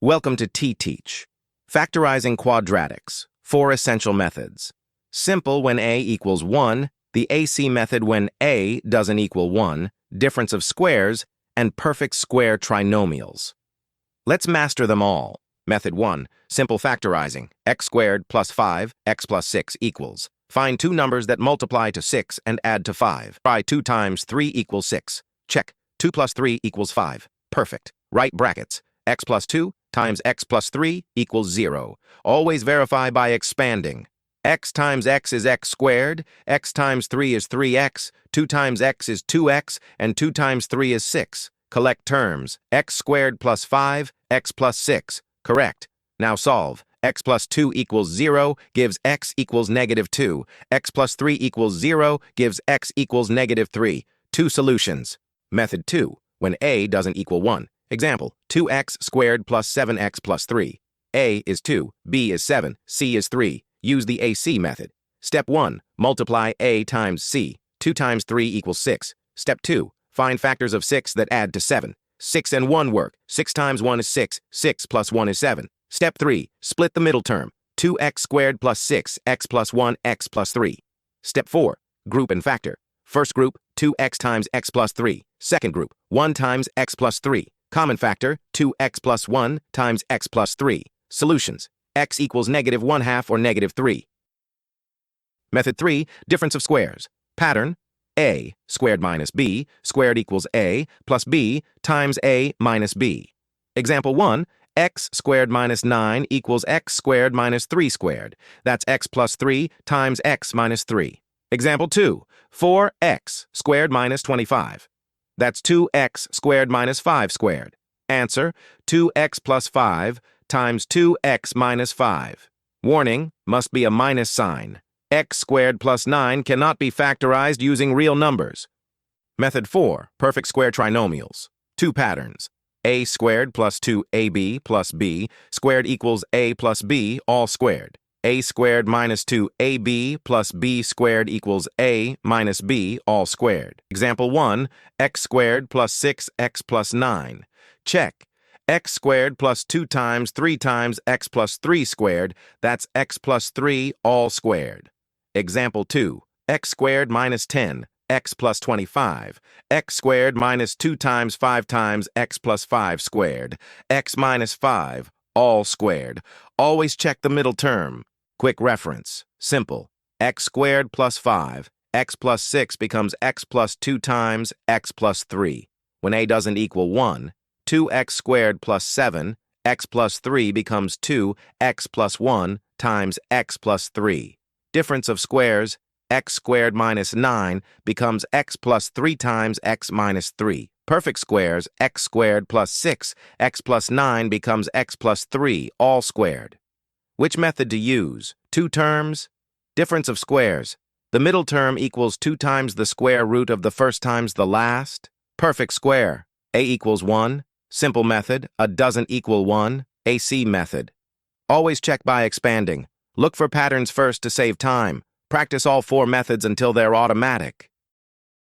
Welcome to T-Teach. Factorizing quadratics. 4 essential methods. Simple when a equals 1, the AC method when a doesn't equal 1, difference of squares, and perfect square trinomials. Let's master them all. Method 1. Simple factorizing. X squared plus 5, x plus 6 equals. Find two numbers that multiply to 6 and add to 5. Try 2 times 3 equals 6. Check. 2 plus 3 equals 5. Perfect. Right brackets. X plus 2 times x plus 3 equals 0. Always verify by expanding. X times x is x squared, x times 3 is 3x, 2 times x is 2x, and 2 times 3 is 6. Collect terms. X squared plus 5, x plus 6. Correct. Now solve. X plus 2 equals 0 gives x equals negative 2. X plus 3 equals 0 gives x equals negative 3. Two solutions. Method 2. When a doesn't equal 1. Example, 2x squared plus 7x plus 3. A is 2, b is 7, c is 3. Use the AC method. Step 1. Multiply a times c. 2 times 3 equals 6. Step 2. Find factors of 6 that add to 7. 6 and 1 work. 6 times 1 is 6. 6 plus 1 is 7. Step 3. Split the middle term. 2x squared plus 6, x plus 1, x plus 3. Step 4. Group and factor. First group, 2x times x plus 3. Second group, 1 times x plus 3. Common factor, 2x plus 1 times x plus 3. Solutions. X equals negative 1/2 or negative 3. Method 3. Difference of squares. Pattern. A squared minus b squared equals a plus b times a minus b. Example 1. X squared minus 9 equals x squared minus 3 squared. That's x plus 3 times x minus 3. Example 2. 4x squared minus 25. That's 2x squared minus 5 squared. Answer, 2x plus 5 times 2x minus 5. Warning, must be a minus sign. X squared plus 9 cannot be factorized using real numbers. Method 4. Perfect square trinomials. Two patterns. A squared plus 2ab plus b squared equals a plus b all squared. A squared minus 2ab plus b squared equals a minus b all squared. Example 1, x squared plus 6x plus 9. Check. X squared plus 2 times 3 times x plus 3 squared, that's x plus 3 all squared. Example 2, x squared minus 10, x plus 25. X squared minus 2 times 5 times x plus 5 squared, x minus 5 all squared. Always check the middle term. Quick reference. Simple. X squared plus 5. X plus 6 becomes x plus 2 times x plus 3. When a doesn't equal 1, 2x squared plus 7, x plus 3 becomes 2x plus 1 times x plus 3. Difference of squares. X squared minus 9 becomes x plus 3 times x minus 3. Perfect squares. X squared plus 6, x plus 9 becomes x plus 3 all squared. Which method to use? Two terms? Difference of squares. The middle term equals 2 times the square root of the first times the last. Perfect square. A equals 1. Simple method. A doesn't equal 1. AC method. Always check by expanding. Look for patterns first to save time. Practice all 4 methods until they're automatic.